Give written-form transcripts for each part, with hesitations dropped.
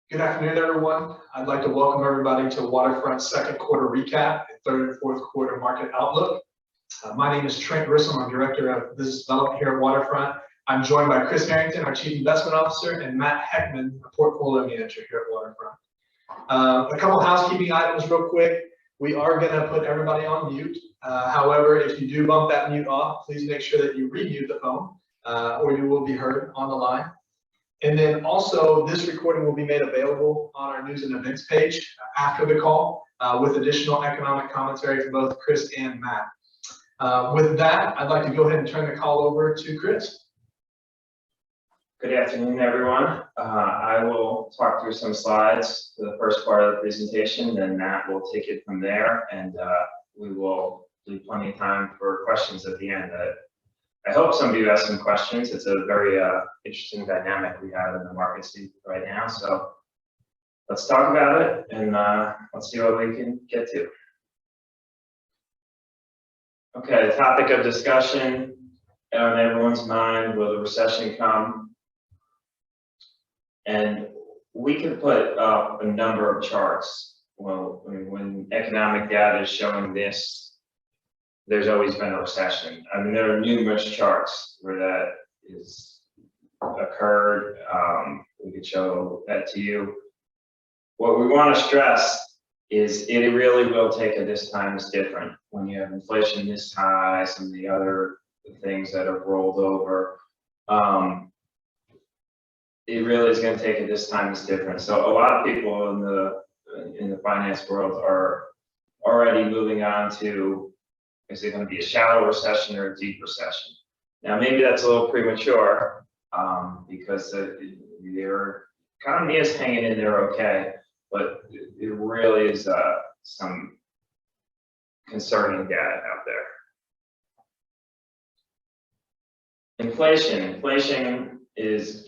Good afternoon, everyone. I'd like to welcome everybody to Waterfront's second quarter recap and third and fourth quarter market outlook. My name is Trent Grissom. I'm Director of Business Development here at Waterfront. I'm joined by Chris Harrington, our Chief Investment Officer, and Matt Heckman, a Portfolio Manager here at Waterfront. A couple housekeeping items real quick. We are going to put everybody on mute. However, if you do bump that mute off, please make sure that you remute the phone or you will be heard on the line. And then also, this recording will be made available on our news and events page after the call with additional economic commentary from both Chris and Matt. With that, I'd like to go ahead and turn the call over to Chris. Good afternoon, everyone. I will talk through some slides for the first part of the presentation, then Matt will take it from there, and we will leave plenty of time for questions at the end. I hope some of you ask some questions. It's a very interesting dynamic we have in the market right now. So let's talk about it and let's see what we can get to. Okay, the topic of discussion on everyone's mind, will the recession come? And we can put up a number of charts. Well, when economic data is showing this, there's always been a recession. I mean, there are numerous charts where that is occurred. We could show that to you. What we want to stress is it really will take this time is different. When you have inflation this high, some of the other things that have rolled over, it really is going to take this time is different. So a lot of people in the finance world are already moving on to, is it going to be a shallow recession or a deep recession? Now, maybe that's a little premature because your economy is hanging in there okay, but it really is some concerning data out there. Inflation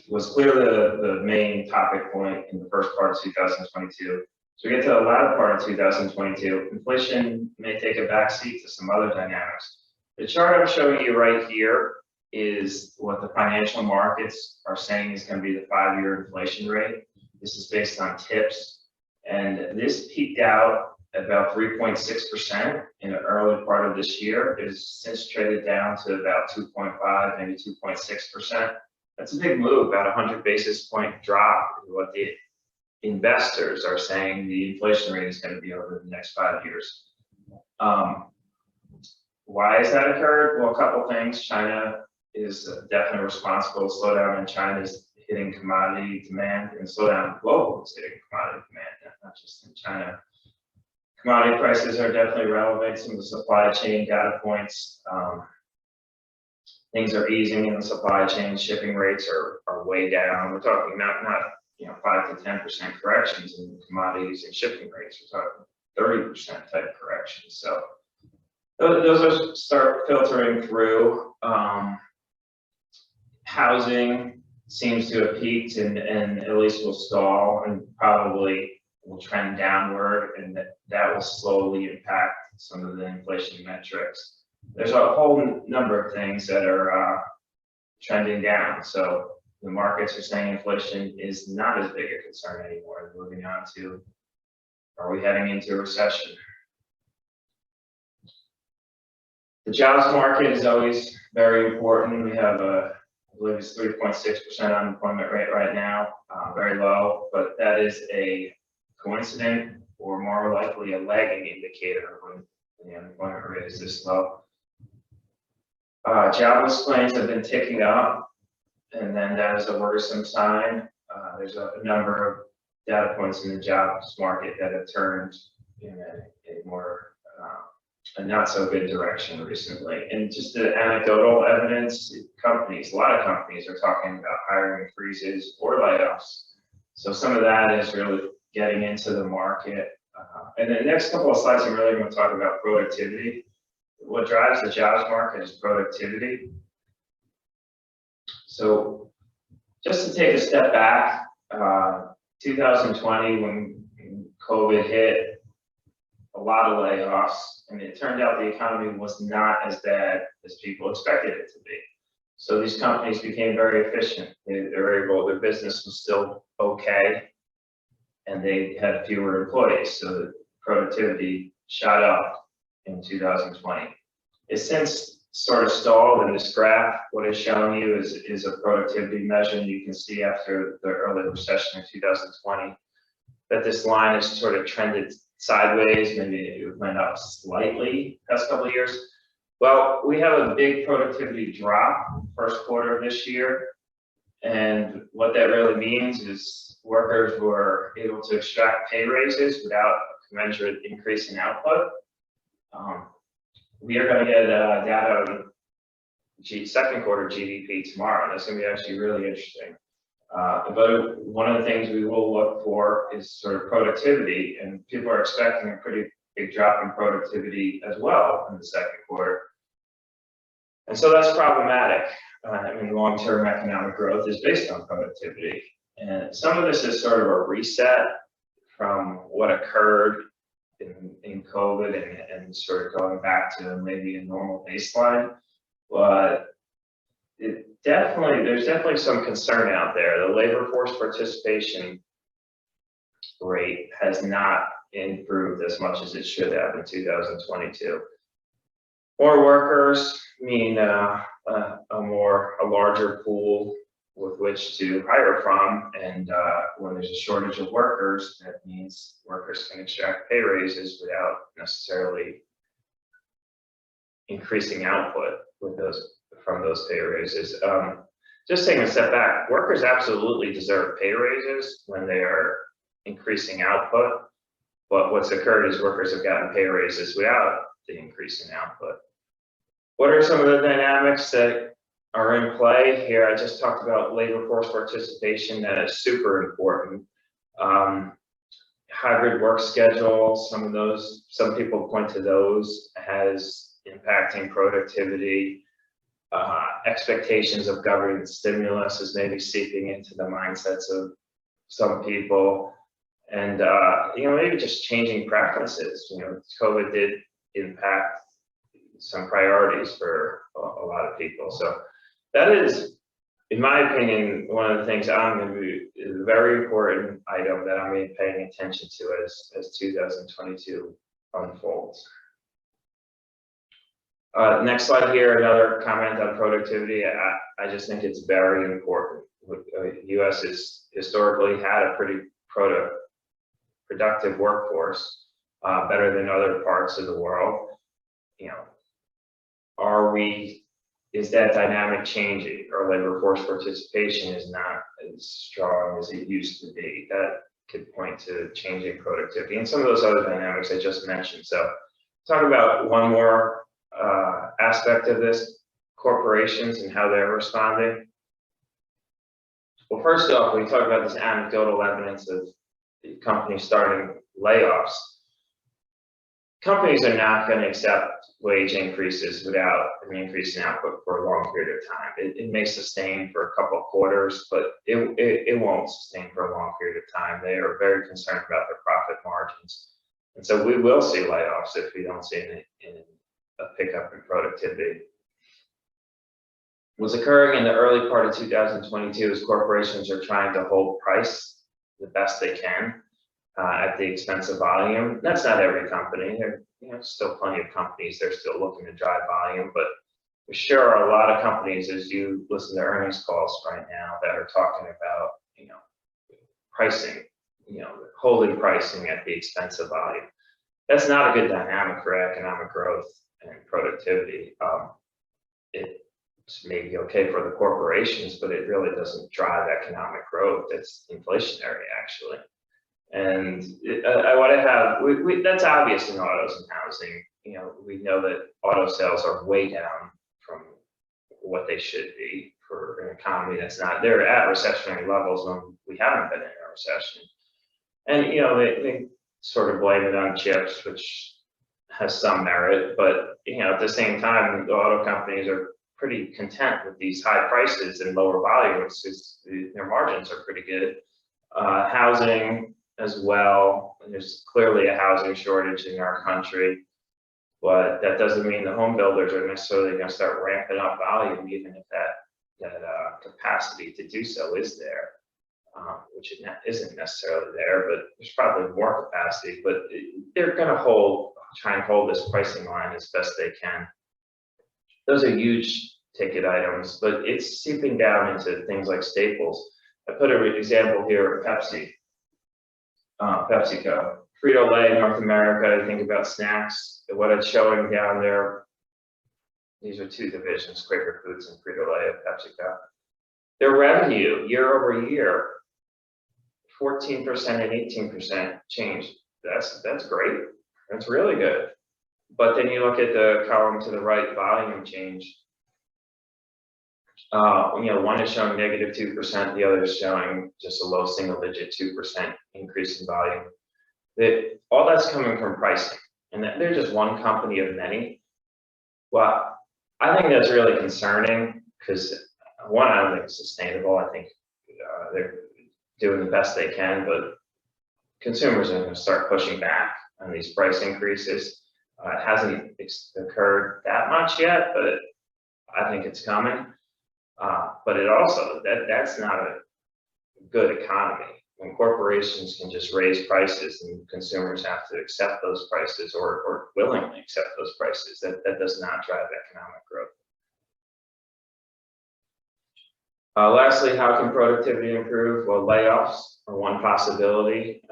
was clearly the main topic point in the first part of 2022. So we get to the latter part of 2022, inflation may take a backseat to some other dynamics. The chart I'm showing you right here is what the financial markets are saying is going to be the 5-year inflation rate. This is based on TIPS, and this peaked out at about 3.6% in the early part of this year. It has since traded down to about 2.5, maybe 2.6%. That's a big move, about 100 basis point drop in what the investors are saying the inflation rate is going to be over the next 5 years. Why has that occurred? Well, a couple things. China is definitely responsible. Slowdown in China is hitting commodity demand, and slowdown in global is hitting commodity demand, not just in China. Commodity prices are definitely relevant. Some of the supply chain data points, things are easing in the supply chain. Shipping rates are way down. We're talking not 5 to 10% corrections in commodities and shipping rates. We're talking 30% type corrections. So those are start filtering through. Housing seems to have peaked and at least will stall and probably will trend downward, and that will slowly impact some of the inflation metrics. There's a whole number of things that are trending down. So the markets are saying inflation is not as big a concern anymore. Moving on to, are we heading into a recession? The jobs market is always very important. We have I believe it's 3.6% unemployment rate right now, very low, but that is a coincident or more likely a lagging indicator when the unemployment rate is this low. Jobless claims have been ticking up, and then that is a worrisome sign. There's a number of data points in the jobs market that have turned in a more a not so good direction recently. And just the anecdotal evidence, a lot of companies are talking about hiring freezes or layoffs. So some of that is really getting into the market. And the next couple of slides, I'm really going to talk about productivity. What drives the jobs market is productivity. So just to take a step back, 2020 when COVID hit, a lot of layoffs, and it turned out the economy was not as bad as people expected it to be. So these companies became very efficient. Their business was still okay. and they had fewer employees, so the productivity shot up in 2020. It's since sort of stalled, and this graph, what it's showing you is a productivity measure. You can see after the early recession in 2020 that this line has sort of trended sideways, maybe it went up slightly past couple of years. Well, we have a big productivity drop first quarter of this year. And what that really means is workers were able to extract pay raises without a commensurate increase in output. We are going to get data on second quarter GDP tomorrow. That's going to be actually really interesting. But one of the things we will look for is sort of productivity, and people are expecting a pretty big drop in productivity as well in the second quarter. And so that's problematic. I mean, long-term economic growth is based on productivity. And some of this is sort of a reset from what occurred in COVID and sort of going back to maybe a normal baseline. But there's definitely some concern out there. The labor force participation rate has not improved as much as it should have in 2022. More workers mean a larger pool with which to hire from, and when there's a shortage of workers, that means workers can extract pay raises without necessarily increasing output from those pay raises. Just taking a step back, workers absolutely deserve pay raises when they are increasing output, but what's occurred is workers have gotten pay raises without the increase in output. What are some of the dynamics that are in play here? I just talked about labor force participation. That is super important. Hybrid work schedule, some people point to those as impacting productivity. Expectations of government stimulus is maybe seeping into the mindsets of some people, and maybe just changing preferences. COVID did impact some priorities for a lot of people. So that is, in my opinion, one of the things is a very important item that I'm going to be paying attention to as 2022 unfolds. Next slide here, another comment on productivity. I just think it's very important. U.S. has historically had a pretty productive workforce, better than other parts of the world. Is that dynamic changing? Our labor force participation is not as strong as it used to be. That could point to changing productivity and some of those other dynamics I just mentioned. So talk about one more aspect of this, corporations and how they're responding. Well, first off, we talk about this anecdotal evidence of the companies starting layoffs. Companies are not going to accept wage increases without an increase in output for a long period of time. It may sustain for a couple of quarters, but it won't sustain for a long period of time. They are very concerned about their profit margins. And so we will see layoffs if we don't see a pickup in productivity. What's occurring in the early part of 2022 is corporations are trying to hold price the best they can at the expense of volume. That's not every company. There are still plenty of companies that are still looking to drive volume, but there sure are a lot of companies, as you listen to earnings calls right now, that are talking about pricing, holding pricing at the expense of volume. That's not a good dynamic for economic growth and productivity. It may be okay for the corporations, but it really doesn't drive economic growth. It's inflationary, actually. And that's obvious in autos and housing. We know that auto sales are way down from what they should be for an economy that's not. They're at recessionary levels when we haven't been in a recession. And they sort of blame it on chips, which has some merit, but at the same time, the auto companies are pretty content with these high prices and lower volumes because their margins are pretty good. Housing as well. There's clearly a housing shortage in our country, but that doesn't mean the home builders are necessarily going to start ramping up volume, even if that capacity to do so is there. which isn't necessarily there, but there's probably more capacity, but they're going to try and hold this pricing line as best they can. Those are huge ticket items, but it's seeping down into things like staples. I put an example here of Pepsi, PepsiCo. Frito-Lay, North America, I think about snacks. What it's showing down there, these are two divisions, Quaker Foods and Frito-Lay of PepsiCo. Their revenue year over year, 14% and 18% change. That's great. That's really good. But then you look at the column to the right, volume change. One is showing negative 2%, the other is showing just a low single-digit 2% increase in volume. All that's coming from pricing, and they're just one company of many. Well, I think that's really concerning because one, I don't think it's sustainable. I think they're doing the best they can, but consumers are going to start pushing back on these price increases. It hasn't occurred that much yet, but I think it's coming. But it also, that's not a good economy. When corporations can just raise prices and consumers have to accept those prices or willingly accept those prices, that does not drive economic growth. Lastly, how can productivity improve? Well, layoffs are one possibility.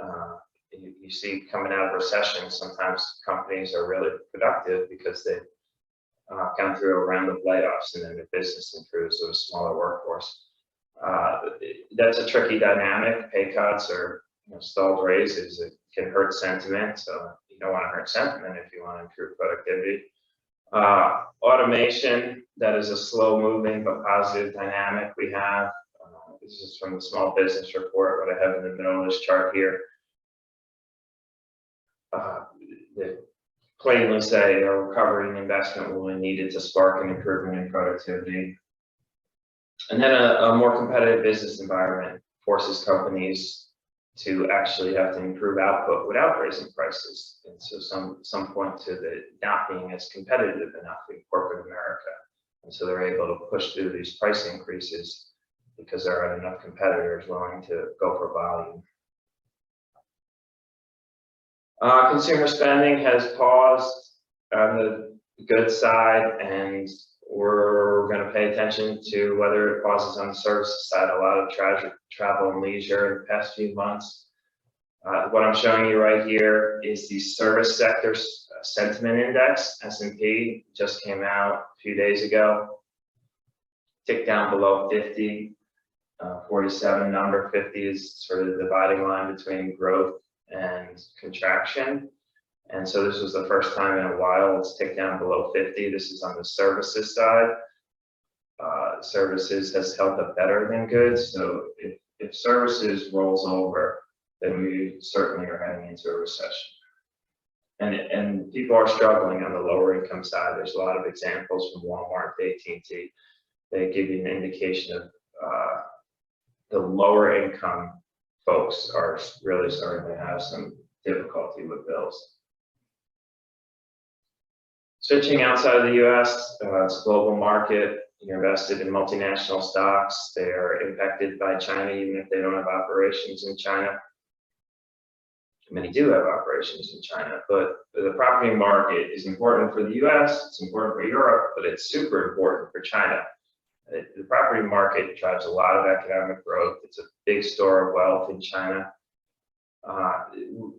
You see coming out of recession, sometimes companies are really productive because they've gone through a round of layoffs and then their business improves with a smaller workforce. That's a tricky dynamic. Pay cuts or stalled raises, it can hurt sentiment. So you don't want to hurt sentiment if you want to improve productivity. Automation, that is a slow moving but positive dynamic we have. This is from the Small Business Report, what I have in the middle of this chart here. They plainly say a recovery in investment will be needed to spark an improvement in productivity. And then a more competitive business environment forces companies to actually have to improve output without raising prices. And so some point to the not being as competitive enough in corporate America. And so they're able to push through these price increases because there aren't enough competitors willing to go for volume. Consumer spending has paused on the good side, and we're going to pay attention to whether it pauses on the services side. A lot of travel and leisure in the past few months. What I'm showing you right here is the service sector sentiment index, S&P, just came out a few days ago. Ticked down below 50, 47 number. 50 is sort of the dividing line between growth and contraction. And so this was the first time in a while it's ticked down below 50. This is on the services side. Services has held up better than goods. So if services rolls over, then we certainly are heading into a recession. And people are struggling on the lower income side. There's a lot of examples from Walmart to AT&T. They give you an indication of the lower income folks are really starting to have some difficulty with bills. Switching outside of the US, it's a global market. You're invested in multinational stocks. They are impacted by China, even if they don't have operations in China. Many do have operations in China, but the property market is important for the US, it's important for Europe, but it's super important for China. The property market drives a lot of economic growth. It's a big store of wealth in China.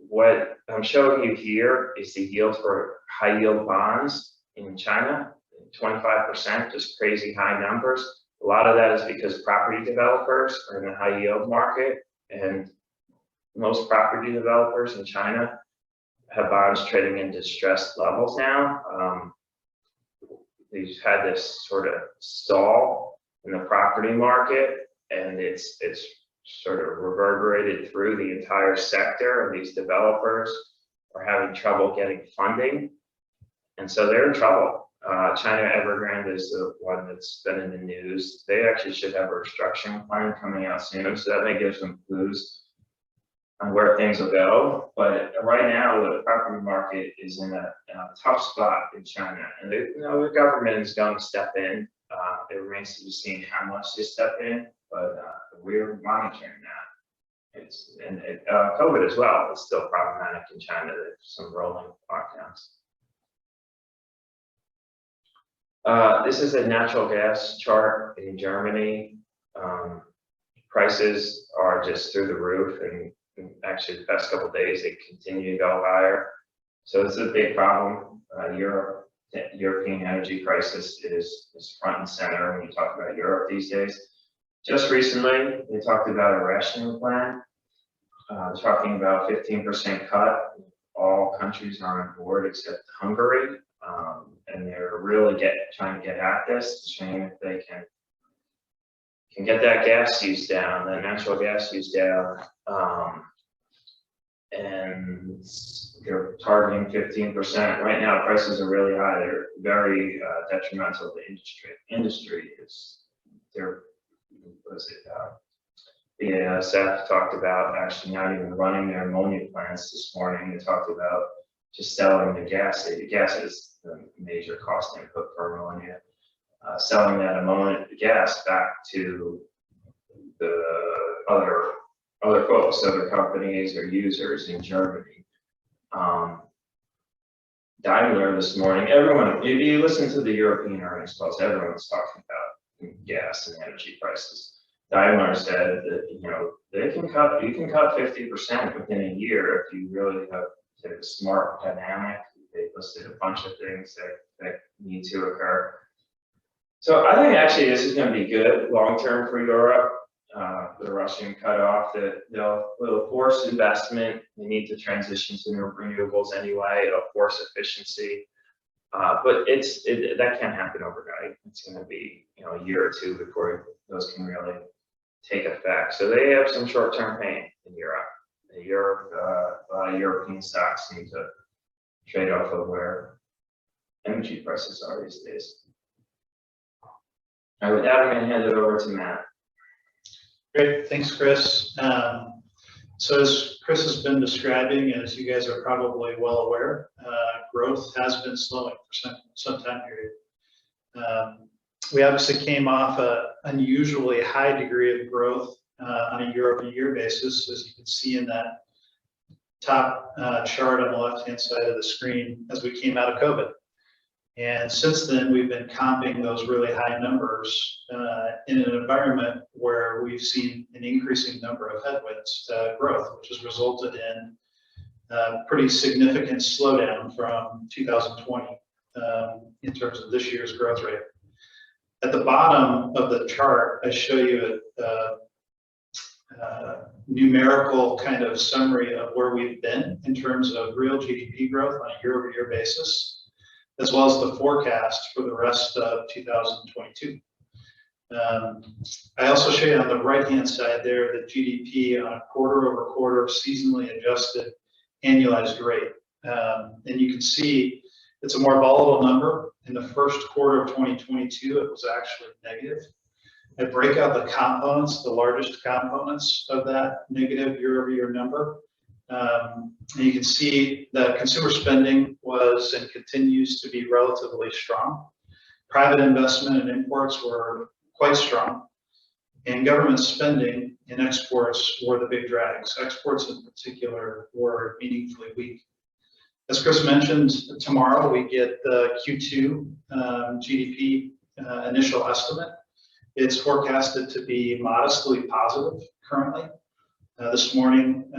What I'm showing you here is the yield for high yield bonds in China, 25%, just crazy high numbers. A lot of that is because property developers are in the high yield market, and most property developers in China have bonds trading in distressed levels now. We've had this sort of stall in the property market, and it's sort of reverberated through the entire sector, and these developers are having trouble getting funding, and so they're in trouble. China Evergrande is the one that's been in the news. They actually should have a restructuring plan coming out soon, so that may give some clues on where things will go. But right now, the property market is in a tough spot in China, and the government is going to step in. It remains to be seen how much they step in, but we're monitoring that. COVID as well is still problematic in China. There's some rolling lockdowns. This is a natural gas chart in Germany. Prices are just through the roof, and actually the past couple of days they continue to go higher. So this is a big problem. European energy crisis is front and center when you talk about Europe these days. Just recently, they talked about a rationing plan, talking about 15% cut. All countries are on board except Hungary, and they're really trying to get at this, showing if they can get that gas use down, that natural gas use down, and they're targeting 15%. Right now, prices are really high. They're very detrimental to the industry. The BASF talked about actually not even running their ammonia plants this morning. They talked about just selling the gas. The gas is the major cost input for ammonia. Selling that ammonia gas back to the other folks, other companies or users in Germany. Daimler this morning, if you listen to the European earnings calls, everyone's talking about gas and energy prices. Daimler said that you can cut 50% within a year if you really have a smart dynamic. They listed a bunch of things that need to occur. So I think actually this is going to be good long term for Europe. The Russian cutoff, it'll force investment. They need to transition to renewables anyway. It'll force efficiency, but that can't happen overnight. It's going to be a year or two before those can really take effect. So they have some short-term pain in Europe. European stocks need to trade off of where energy prices are these days. All right, with that, I'm going to hand it over to Matt. Great, thanks, Chris. So as Chris has been describing, and as you guys are probably well aware, growth has been slowing for some time period. We obviously came off an unusually high degree of growth on a year-over-year basis, as you can see in that top chart on the left-hand side of the screen as we came out of COVID. And since then, we've been comping those really high numbers in an environment where we've seen an increasing number of headwinds to growth, which has resulted in a pretty significant slowdown from 2020 in terms of this year's growth rate. At the bottom of the chart, I show you a numerical kind of summary of where we've been in terms of real GDP growth on a year-over-year basis, as well as the forecast for the rest of 2022. I also show you on the right-hand side there the GDP on a quarter-over-quarter seasonally adjusted annualized rate. And you can see it's a more volatile number. In the first quarter of 2022, it was actually negative. I break out the components, the largest components of that negative year-over-year number. And you can see that consumer spending was and continues to be relatively strong. Private investment and imports were quite strong. And government spending and exports were the big drags. Exports in particular were meaningfully weak. As Chris mentioned, tomorrow we get the Q2 GDP initial estimate. It's forecasted to be modestly positive currently. This morning,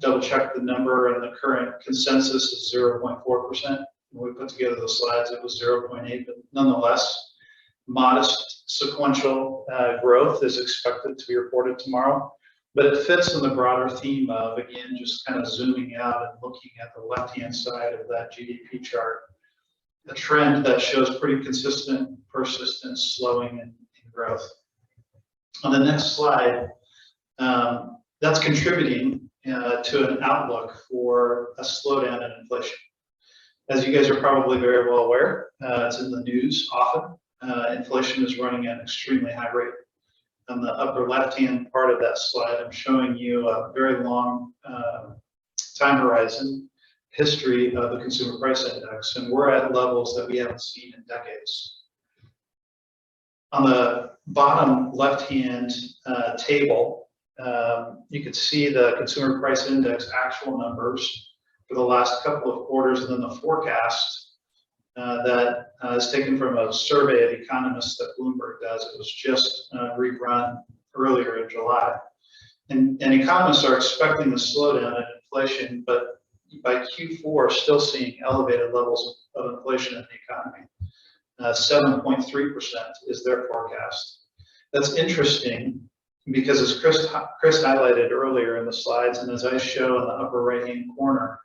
double checked the number, and the current consensus is 0.4%. When we put together the slides, it was 0.8, but nonetheless, modest sequential growth is expected to be reported tomorrow. But it fits in the broader theme of, again, just kind of zooming out and looking at the left-hand side of that GDP chart, a trend that shows pretty consistent, persistent slowing in growth. On the next slide, that's contributing to an outlook for a slowdown in inflation. As you guys are probably very well aware, it's in the news often. Inflation is running at an extremely high rate. On the upper left-hand part of that slide, I'm showing you a very long time horizon history of the Consumer Price Index, and we're at levels that we haven't seen in decades. On the bottom left-hand table, you can see the consumer price index actual numbers for the last couple of quarters, and then the forecast that is taken from a survey of economists that Bloomberg does. It was just rerun earlier in July. And economists are expecting a slowdown in inflation, but by Q4, still seeing elevated levels of inflation in the economy. 7.3% is their forecast. That's interesting because, as Chris highlighted earlier in the slides, and as I show in the upper right-hand corner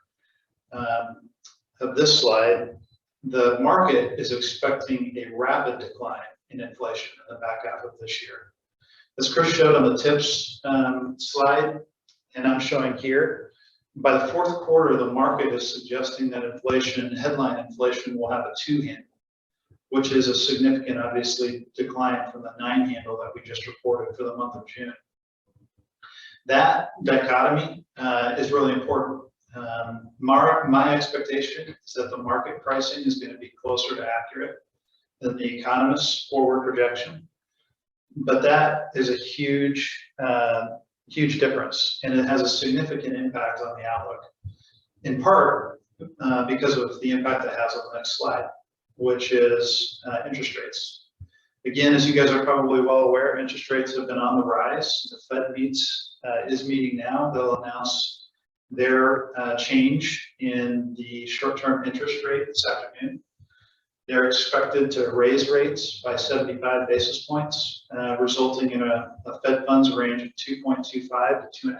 of this slide, the market is expecting a rapid decline in inflation in the back half of this year. As Chris showed on the tips slide, and I'm showing here, by the fourth quarter, the market is suggesting that inflation, headline inflation, will have a 2 handle, which is a significant, obviously, decline from the 9 handle that we just reported for the month of June. That dichotomy is really important. My expectation is that the market pricing is going to be closer to accurate than the economist's forward projection. But that is a huge difference, and it has a significant impact on the outlook, in part because of the impact it has on the next slide, which is interest rates. Again, as you guys are probably well aware, interest rates have been on the rise. The Fed is meeting now. They'll announce their change in the short-term interest rate this afternoon. They're expected to raise rates by 75 basis points, resulting in a Fed funds range of 2.25 to 2.5%.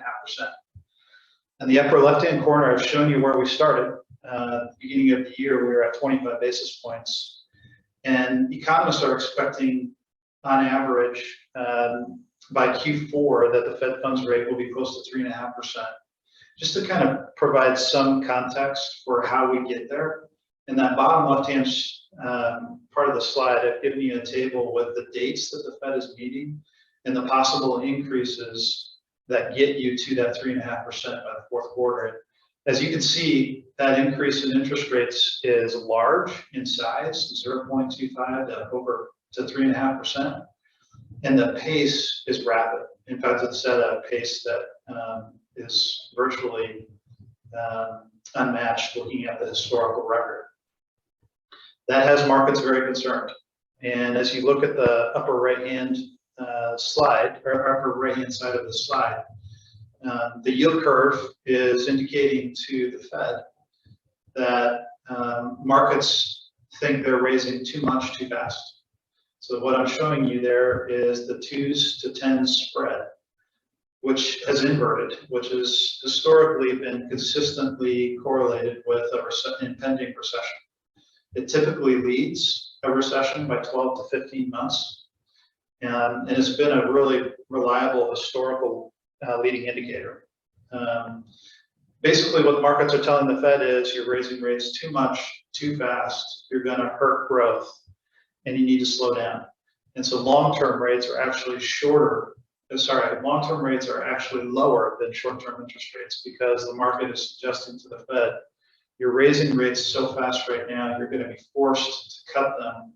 In the upper left-hand corner, I've shown you where we started. At the beginning of the year, we were at 25 basis points. And economists are expecting, on average, by Q4, that the Fed funds rate will be close to 3.5%. Just to kind of provide some context for how we get there, in that bottom left-hand part of the slide, I've given you a table with the dates that the Fed is meeting and the possible increases that get you to that 3.5% by the fourth quarter. As you can see, that increase in interest rates is large in size, 0.25 to 3.5%, and the pace is rapid. In fact, it's at a pace that is virtually unmatched looking at the historical record. That has markets very concerned. And as you look at the upper right-hand slide, or upper right-hand side of the slide, the yield curve is indicating to the Fed that markets think they're raising too much too fast. So what I'm showing you there is the 2s to 10s spread, which has inverted, which has historically been consistently correlated with an impending recession. It typically leads a recession by 12 to 15 months, and it's been a really reliable historical leading indicator. Basically, what markets are telling the Fed is you're raising rates too much, too fast, you're going to hurt growth, and you need to slow down. And so long-term rates are actually long-term rates are actually lower than short-term interest rates because the market is suggesting to the Fed, you're raising rates so fast right now, you're going to be forced to cut them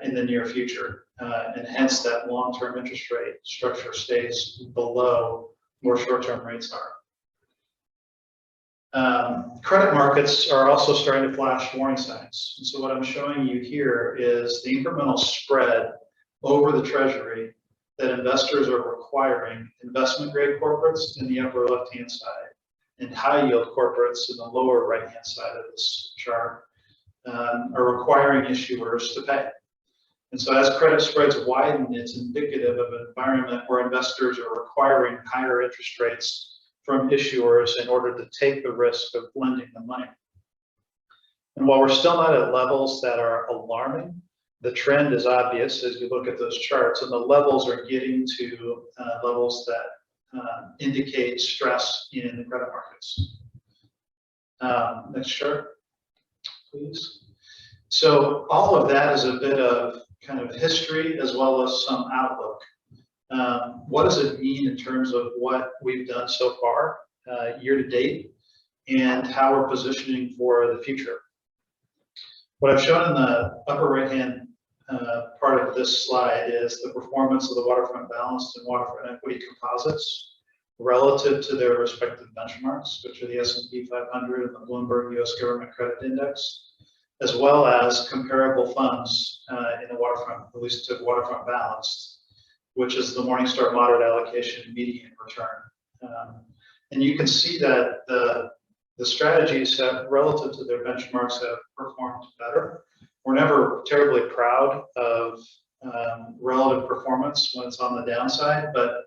in the near future. And hence that long-term interest rate structure stays below where short-term rates are. Credit markets are also starting to flash warning signs. And so what I'm showing you here is the incremental spread over the Treasury that investors are requiring investment-grade corporates in the upper left-hand side and high-yield corporates in the lower right-hand side of this chart are requiring issuers to pay. And so as credit spreads widen, it's indicative of an environment where investors are requiring higher interest rates from issuers in order to take the risk of lending the money. And while we're still not at levels that are alarming, the trend is obvious as you look at those charts, and the levels are getting to levels that indicate stress in the credit markets. Next chart, please. So all of that is a bit of kind of history as well as some outlook. What does it mean in terms of what we've done so far year to date and how we're positioning for the future? What I've shown in the upper right-hand part of this slide is the performance of the waterfront balanced and waterfront equity composites relative to their respective benchmarks, which are the S&P 500 and the Bloomberg U.S. Government Credit Index, as well as comparable funds in the waterfront, at least to waterfront balanced, which is the Morningstar Moderate Allocation Median Return. And you can see that the strategies have, relative to their benchmarks, have performed better. We're never terribly proud of relative performance when it's on the downside, but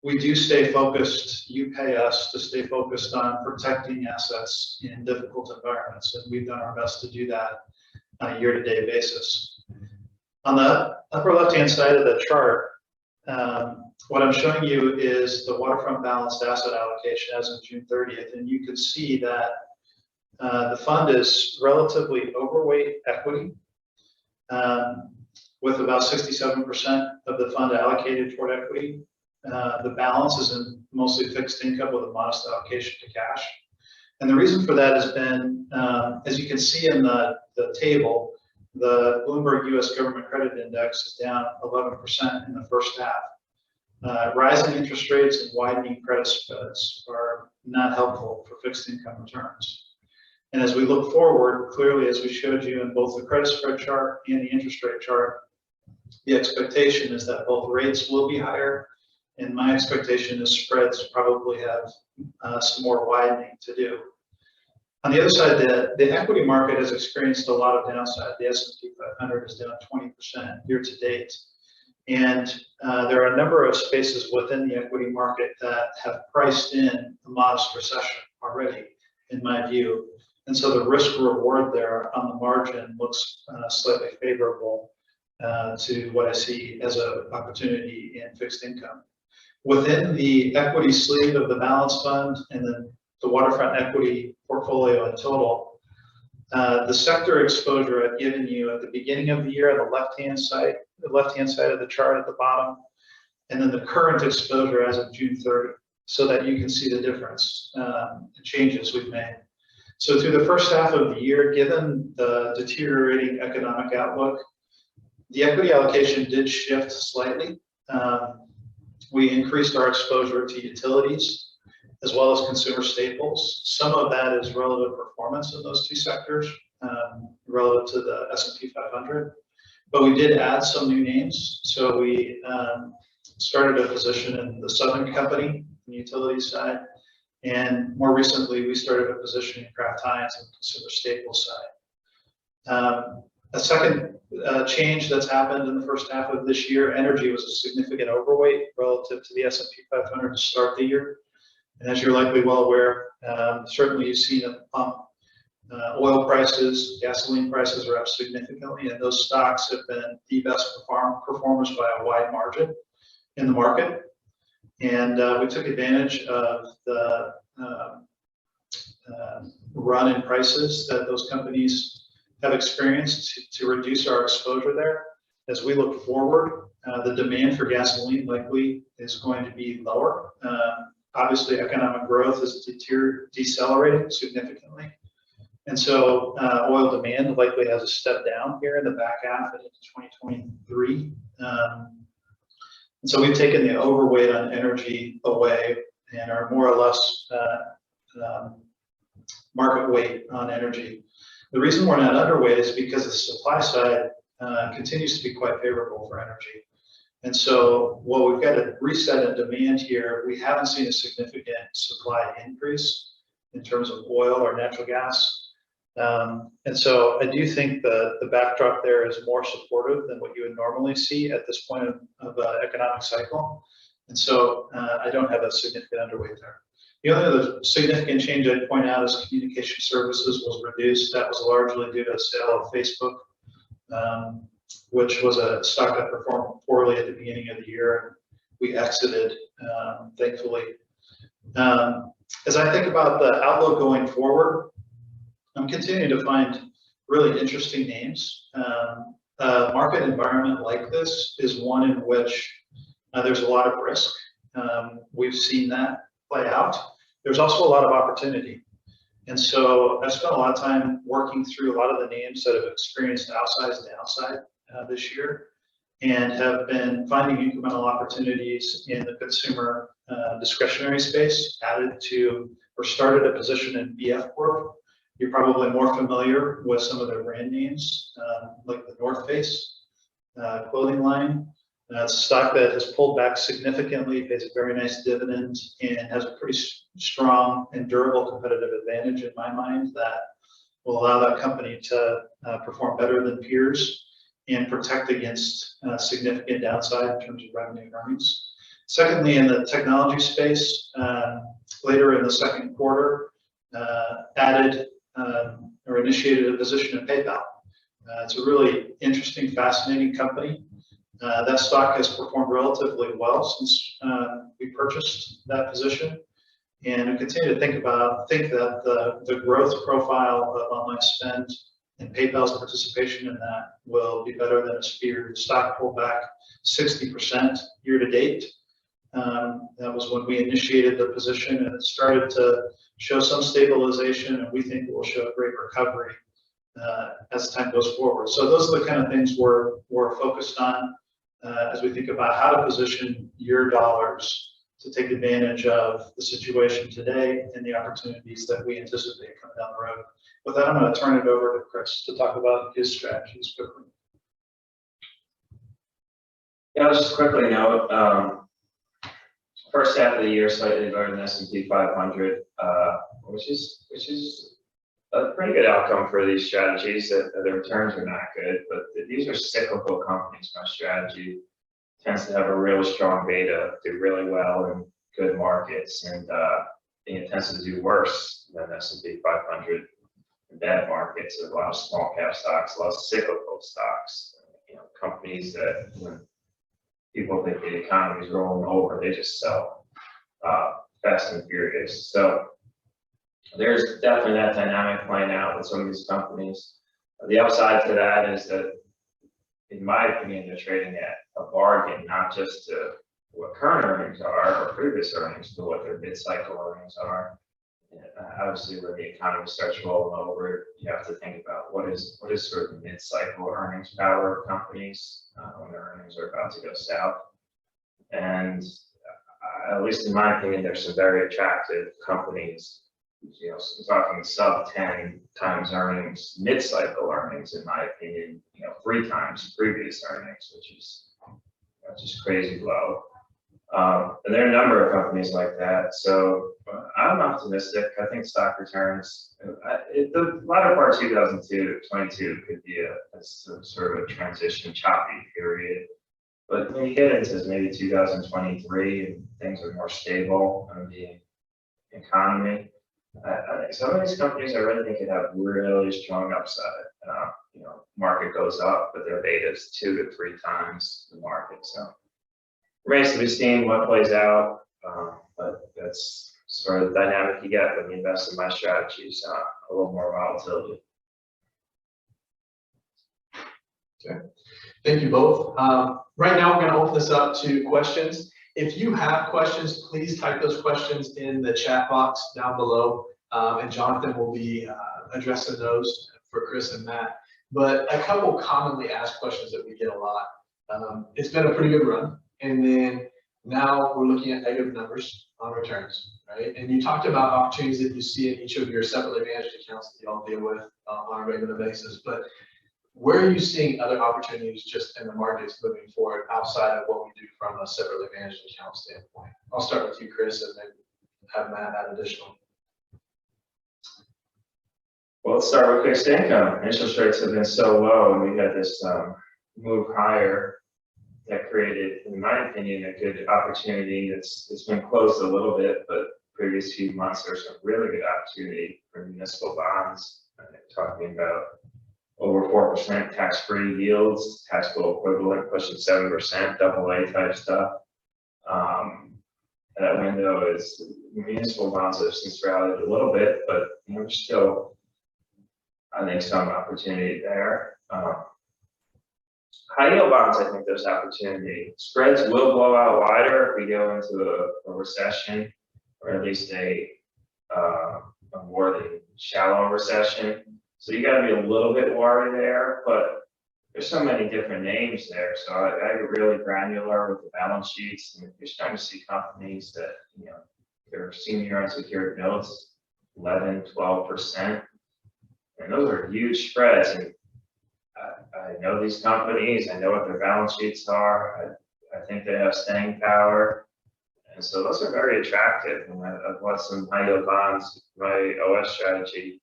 we do stay focused. You pay us to stay focused on protecting assets in difficult environments, and we've done our best to do that on a year-to-date basis. On the upper left-hand side of the chart, what I'm showing you is the waterfront balanced asset allocation as of June 30th, and you can see that the fund is relatively overweight equity, with about 67% of the fund allocated toward equity. The balance is in mostly fixed income with a modest allocation to cash. And the reason for that has been, as you can see in the table, the Bloomberg U.S. Government Credit Index is down 11% in the first half. Rising interest rates and widening credit spreads are not helpful for fixed income returns. And as we look forward, clearly, as we showed you in both the credit spread chart and the interest rate chart, the expectation is that both rates will be higher. And my expectation is spreads probably have some more widening to do. On the other side, the equity market has experienced a lot of downside. The S&P 500 is down 20% year to date. And there are a number of spaces within the equity market that have priced in a modest recession already, in my view. And so the risk reward there on the margin looks slightly favorable to what I see as an opportunity in fixed income. Within the equity sleeve of the balanced fund and then the waterfront equity portfolio in total, the sector exposure I've given you at the beginning of the year on the left-hand side of the chart at the bottom, and then the current exposure as of June 30, so that you can see the difference, the changes we've made. So through the first half of the year, given the deteriorating economic outlook, the equity allocation did shift slightly. We increased our exposure to utilities as well as consumer staples. Some of that is relative performance in those two sectors, relative to the S&P 500. But we did add some new names. So we started a position in the Southern Company, on the utility side. And more recently, we started a position in Kraft Heinz on the consumer staples side. A second change that's happened in the first half of this year, energy was a significant overweight relative to the S&P 500 to start the year. And as you're likely well aware, certainly you've seen a pump. Oil prices, gasoline prices are up significantly, and those stocks have been the best performers by a wide margin in the market. And we took advantage of the run in prices that those companies have experienced to reduce our exposure there. As we look forward, the demand for gasoline likely is going to be lower. Obviously, economic growth is decelerating significantly. And so oil demand likely has a step down here in the back half into 2023. And so we've taken the overweight on energy away and are more or less market weight on energy. The reason we're not underweight is because the supply side continues to be quite favorable for energy. And so while we've got a reset in demand here, we haven't seen a significant supply increase in terms of oil or natural gas. And so I do think the backdrop there is more supportive than what you would normally see at this point of the economic cycle. And so I don't have a significant underweight there. The only other significant change I'd point out is communication services was reduced. That was largely due to a sale of Facebook, which was a stock that performed poorly at the beginning of the year, and we exited, thankfully. As I think about the outlook going forward, I'm continuing to find really interesting names. A market environment like this is one in which there's a lot of risk. We've seen that play out. There's also a lot of opportunity. And so I've spent a lot of time working through a lot of the names that have experienced outsized downside this year, and have been finding incremental opportunities in the consumer discretionary space, added to or started a position in BF Corp. You're probably more familiar with some of their brand names, like the North Face clothing line. It's a stock that has pulled back significantly, pays a very nice dividend, and has a pretty strong and durable competitive advantage in my mind that will allow that company to perform better than peers and protect against significant downside in terms of revenue and earnings. Secondly, in the technology space, later in the second quarter, added or initiated a position in PayPal. It's a really interesting, fascinating company. That stock has performed relatively well since we purchased that position. And we continue to think that the growth profile of online spend and PayPal's participation in that will be better than it's feared. The stock pulled back 60% year to date. That was when we initiated the position, and it started to show some stabilization, and we think it will show great recovery as time goes forward. So those are the kind of things we're focused on as we think about how to position your dollars to take advantage of the situation today and the opportunities that we anticipate coming down the road. With that, I'm going to turn it over to Chris to talk about his strategies quickly. Yeah, I'll just quickly note, first half of the year slightly better than S&P 500, which is a pretty good outcome for these strategies. That the returns are not good, but these are cyclical companies. My strategy tends to have a really strong beta, do really well in good markets, and it tends to do worse than S&P 500 in bad markets. There's a lot of small cap stocks, a lot of cyclical stocks, companies that when people think the economy is rolling over, they just sell fast and furious. So there's definitely that dynamic playing out with some of these companies. The upside to that is that, in my opinion, they're trading at a bargain, not just to what current earnings are or previous earnings, but what their mid-cycle earnings are. Obviously, when the economy starts rolling over, you have to think about what is sort of the mid-cycle earnings power of companies when their earnings are about to go south. And at least in my opinion, there's some very attractive companies. Talking sub 10 times earnings, mid-cycle earnings, in my opinion, 3 times previous earnings, which is just crazy low. And there are a number of companies like that. So I'm optimistic. I think stock returns, the latter part of 2022 could be a sort of a transition choppy period. But when you get into maybe 2023 and things are more stable in the economy, I think some of these companies I really think could have really strong upside. Market goes up, but their beta is 2 to 3 times the market. So remains to be seen what plays out, but that's sort of the dynamic you get when you invest in my strategies, a little more volatility. Okay, thank you both. Right now, we're going to open this up to questions. If you have questions, please type those questions in the chat box down below, and Jonathan will be addressing those for Chris and Matt. But a couple commonly asked questions that we get a lot. It's been a pretty good run, and then now we're looking at negative numbers on returns, right? And you talked about opportunities that you see in each of your separately managed accounts that you all deal with on a regular basis. But where are you seeing other opportunities just in the markets moving forward outside of what we do from a separately managed account standpoint? I'll start with you, Chris, and then have Matt add additional. Well, let's start with fixed income. Interest rates have been so low, and we had this move higher that created, in my opinion, a good opportunity. It's been closed a little bit, but previous few months there's a really good opportunity for municipal bonds. Talking about over 4% tax-free yields, taxable equivalent pushing 7%, AA type stuff. That window is municipal bonds have since rallied a little bit, but there's still, I think, some opportunity there. High yield bonds, I think there's opportunity. Spreads will blow out wider if we go into a recession, or at least a more than shallow recession. So you got to be a little bit worried there, but there's so many different names there. So I get really granular with the balance sheets, and you're starting to see companies that, their senior unsecured notes, 11, 12%. And those are huge spreads. And I know these companies, I know what their balance sheets are. I think they have staying power. And so those are very attractive. And I've bought some high yield bonds. My OS strategy,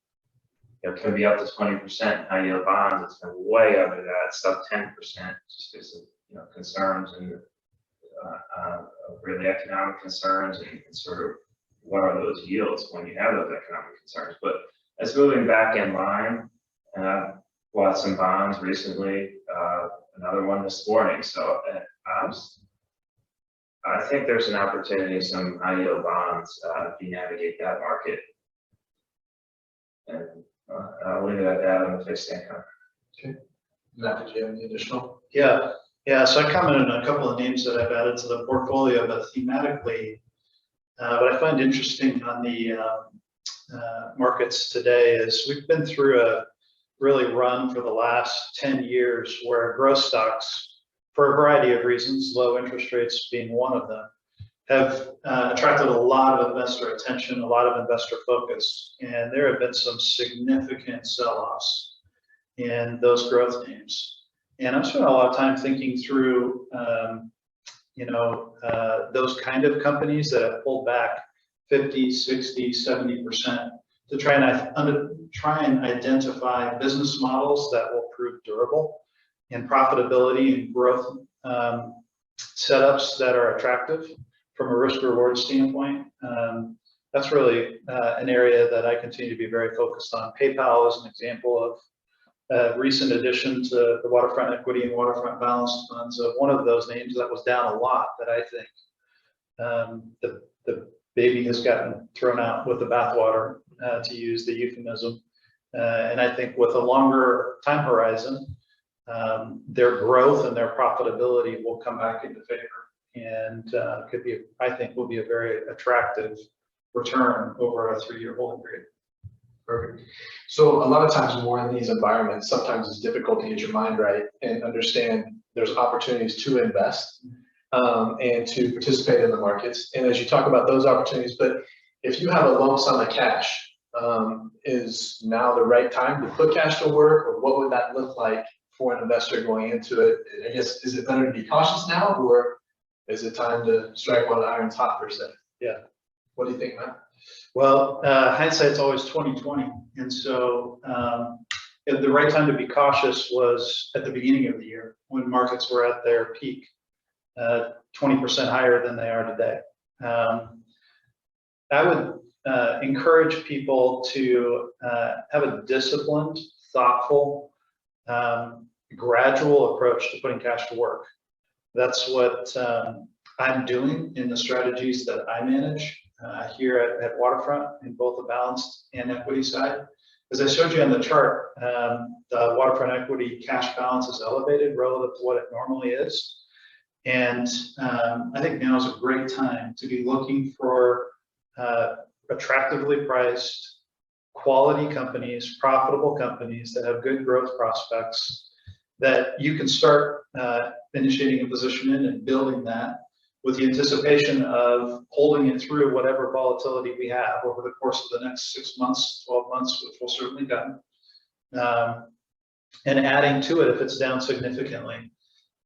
can be up to 20% high yield bonds. It's been way under that, sub 10%, just because of concerns and really economic concerns and sort of what are those yields when you have those economic concerns. But it's moving back in line, and I've bought some bonds recently, another one this morning. So I think there's an opportunity, some high yield bonds, if you navigate that market. And I'll leave it at that on the fixed income. Okay. Matt, did you have any additional? Yeah. So I commented on a couple of names that I've added to the portfolio, but thematically, what I find interesting on the markets today is we've been through a really run for the last 10 years where growth stocks, for a variety of reasons, low interest rates being one of them, have attracted a lot of investor attention, a lot of investor focus, and there have been some significant sell-offs in those growth names. And I'm spending a lot of time thinking through, those kind of companies that have pulled back 50, 60, 70% to try and identify business models that will prove durable and profitability and growth setups that are attractive from a risk reward standpoint. That's really an area that I continue to be very focused on. PayPal is an example of a recent addition to the waterfront equity and waterfront balanced funds of one of those names that was down a lot, that I think the baby has gotten thrown out with the bathwater, to use the euphemism. And I think with a longer time horizon, their growth and their profitability will come back into favor, and will be a very attractive return over a 3-year holding period. Perfect. So a lot of times when we're in these environments, sometimes it's difficult to get your mind right and understand there's opportunities to invest and to participate in the markets. And as you talk about those opportunities, but if you have a lump sum of cash, is now the right time to put cash to work, or what would that look like for an investor going into it? I guess, is it better to be cautious now, or is it time to strike while the iron's hot, per se? Yeah. What do you think, Matt? Well, hindsight's always 20/20, and so the right time to be cautious was at the beginning of the year when markets were at their peak, 20% higher than they are today. I would encourage people to have a disciplined, thoughtful, gradual approach to putting cash to work. That's what I'm doing in the strategies that I manage here at Waterfront in both the balanced and equity side. As I showed you on the chart, the Waterfront equity cash balance is elevated relative to what it normally is. And I think now is a great time to be looking for attractively priced, quality companies, profitable companies that have good growth prospects that you can start initiating a position in and building that with the anticipation of holding it through whatever volatility we have over the course of the next 6 months, 12 months, which will certainly come, and adding to it if it's down significantly.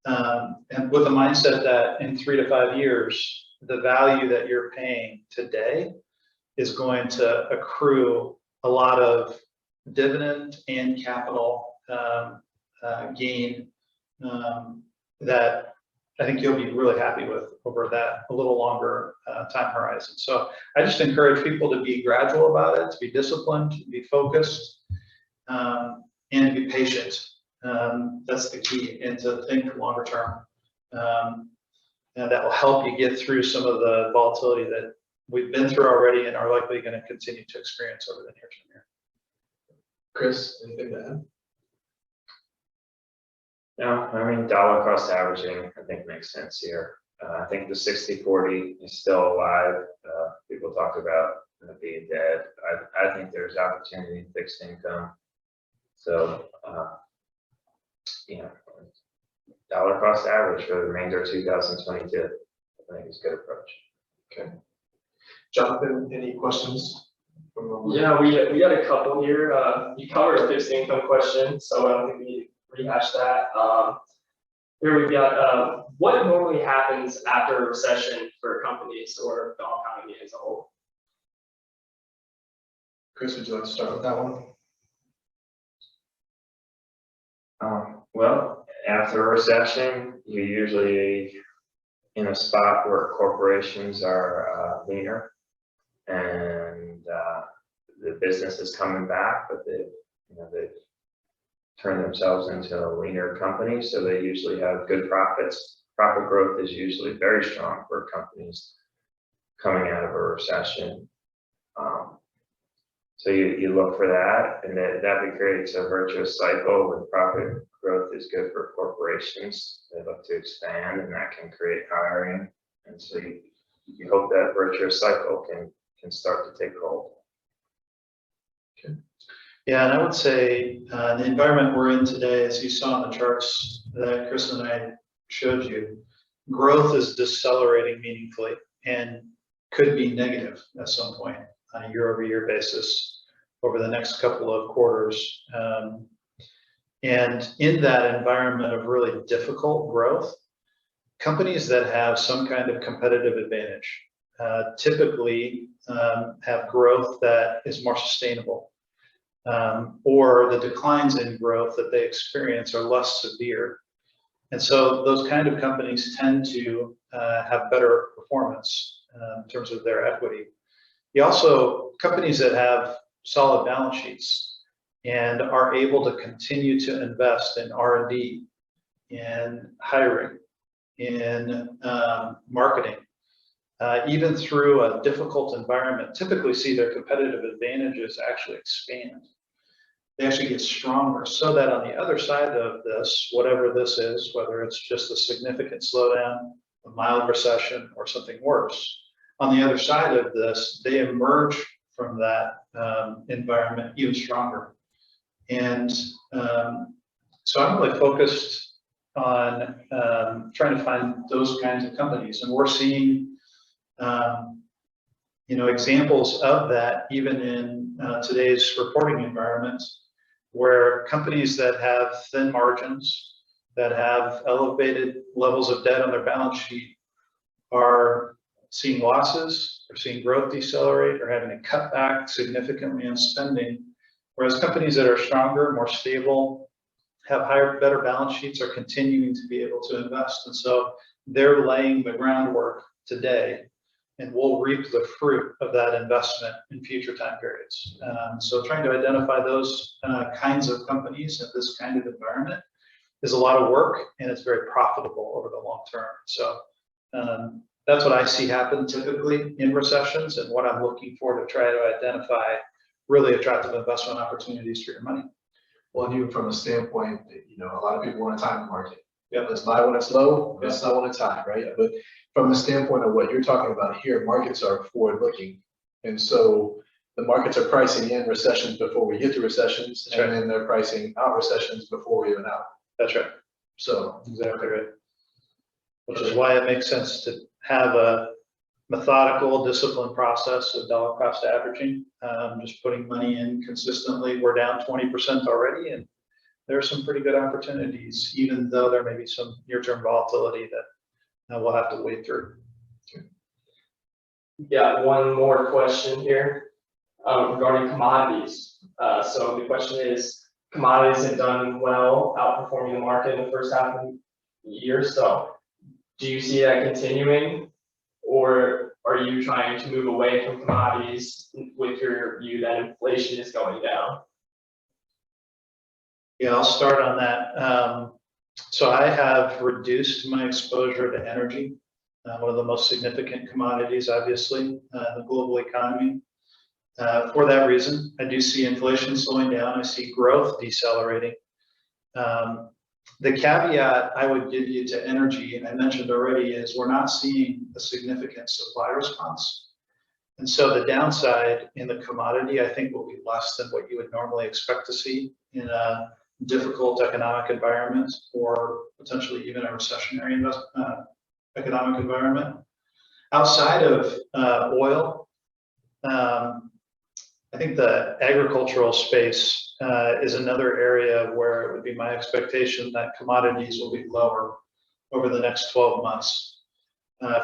And with the mindset that in 3 to 5 years, the value that you're paying today is going to accrue a lot of dividend and capital gain that I think you'll be really happy with over that a little longer time horizon. So I just encourage people to be gradual about it, to be disciplined, to be focused, and to be patient. That's the key, and to think longer term. And that will help you get through some of the volatility that we've been through already and are likely going to continue to experience over the near term here. Chris, anything to add? No, I mean, dollar cost averaging, I think, makes sense here. I think the 60/40 is still alive. People talk about being dead. I think there's opportunity in fixed income. So dollar cost average for the remainder of 2022. I think it's a good approach. Okay. Jonathan, any questions? Yeah, we got a couple here. You covered a fixed income question, so I don't think we need to rehash that. Here we've got what normally happens after a recession for companies or the economy as a whole? Chris, would you like to start with that one? Well, after a recession, you're usually in a spot where corporations are leaner and the business is coming back, but they've turned themselves into a leaner company, so they usually have good profits. Profit growth is usually very strong for companies coming out of a recession. So you look for that, and that creates a virtuous cycle. When profit growth is good for corporations, they look to expand, and that can create hiring. And so you hope that virtuous cycle can start to take hold. Yeah, and I would say the environment we're in today, as you saw in the charts that Chris and I showed you, growth is decelerating meaningfully and could be negative at some point on a year-over-year basis over the next couple of quarters. And in that environment of really difficult growth, companies that have some kind of competitive advantage typically have growth that is more sustainable, or the declines in growth that they experience are less severe. And so those kind of companies tend to have better performance in terms of their equity. You also, companies that have solid balance sheets and are able to continue to invest in R&D, in hiring, in marketing, even through a difficult environment, typically see their competitive advantages actually expand. They actually get stronger, so that on the other side of this, whatever this is, whether it's just a significant slowdown, a mild recession, or something worse, on the other side of this, they emerge from that environment even stronger. And so I'm really focused on trying to find those kinds of companies, and we're seeing examples of that even in today's reporting environment, where companies that have thin margins, that have elevated levels of debt on their balance sheet, are seeing losses, or seeing growth decelerate, or having to cut back significantly on spending. Whereas companies that are stronger, more stable, have better balance sheets, are continuing to be able to invest. And so they're laying the groundwork today, and we'll reap the fruit of that investment in future time periods. So trying to identify those kinds of companies in this kind of environment is a lot of work, and it's very profitable over the long term. So that's what I see happen typically in recessions, and what I'm looking for to try to identify really attractive investment opportunities for your money. Well, and even from a standpoint, a lot of people want to time the market. Yeah, let's buy when it's low, let's sell when it's high, right? But from the standpoint of what you're talking about here, markets are forward-looking. And so the markets are pricing in recessions before we get to recessions, That's right. And then they're pricing out recessions before we even out. That's right. So Exactly right. Which is why it makes sense to have a methodical, disciplined process of dollar cost averaging, just putting money in consistently. We're down 20% already, and there are some pretty good opportunities, even though there may be some near-term volatility that we'll have to wade through. Got one more question here regarding commodities. So the question is, commodities have done well, outperforming the market in the first half of the year. So do you see that continuing, or are you trying to move away from commodities with your view that inflation is going down? Yeah, I'll start on that. So I have reduced my exposure to energy, one of the most significant commodities, obviously, in the global economy. For that reason, I do see inflation slowing down. I see growth decelerating. The caveat I would give you to energy, and I mentioned already, is we're not seeing a significant supply response. And so the downside in the commodity, I think, will be less than what you would normally expect to see in a difficult economic environment or potentially even a recessionary economic environment. Outside of oil, I think the agricultural space is another area where it would be my expectation that commodities will be lower over the next 12 months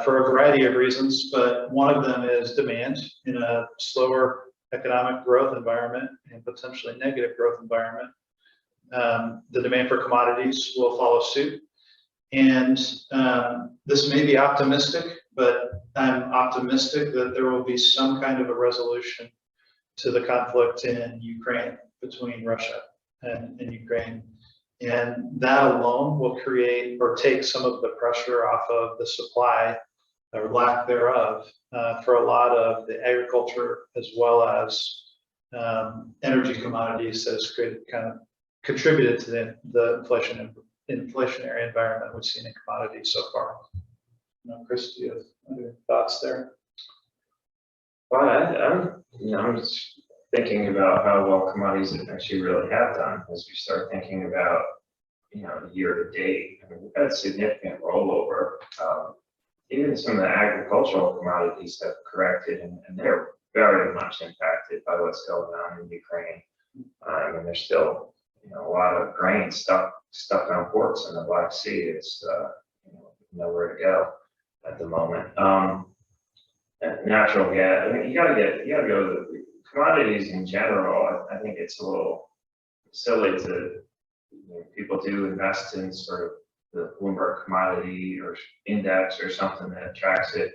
for a variety of reasons, but one of them is demand in a slower economic growth environment and potentially negative growth environment. The demand for commodities will follow suit. And this may be optimistic, but I'm optimistic that there will be some kind of a resolution to the conflict in Ukraine, between Russia and Ukraine. And that alone will create or take some of the pressure off of the supply or lack thereof for a lot of the agriculture as well as energy commodities that has kind of contributed to the inflationary environment we've seen in commodities so far. Chris, do you have other thoughts there? Well, I'm just thinking about how well commodities actually really have done as we start thinking about, year to date. I mean, we've had significant rollover. Even some of the agricultural commodities have corrected, and they're very much impacted by what's going on in Ukraine. I mean, there's still, a lot of grain stuck on ports in the Black Sea. It's nowhere to go at the moment. Natural gas. I mean, you gotta go to the commodities in general. I think it's a little silly to people do invest in sort of the Bloomberg commodity or index or something that tracks it.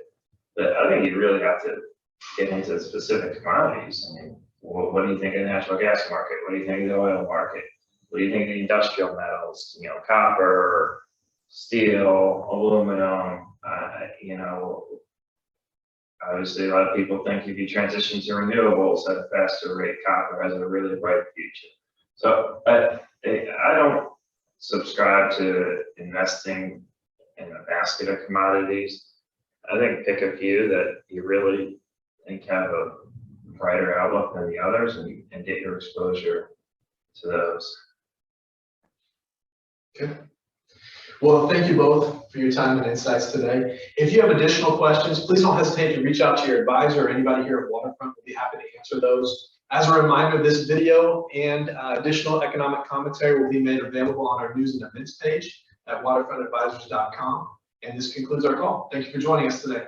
But I think you really have to get into specific commodities. I mean, what do you think of the natural gas market? What do you think of the oil market? What do you think of the industrial metals? Copper, steel, aluminum. Obviously, a lot of people think if you transition to renewables at a faster rate, copper has a really bright future. So I don't subscribe to investing in a basket of commodities. I think pick a few that you really think have a brighter outlook than the others and get your exposure to those. Okay. Well, thank you both for your time and insights today. If you have additional questions, please don't hesitate to reach out to your advisor or anybody here at Waterfront. We'll be happy to answer those. As a reminder, this video and additional economic commentary will be made available on our news and events page at waterfrontadvisors.com. And this concludes our call. Thank you for joining us today.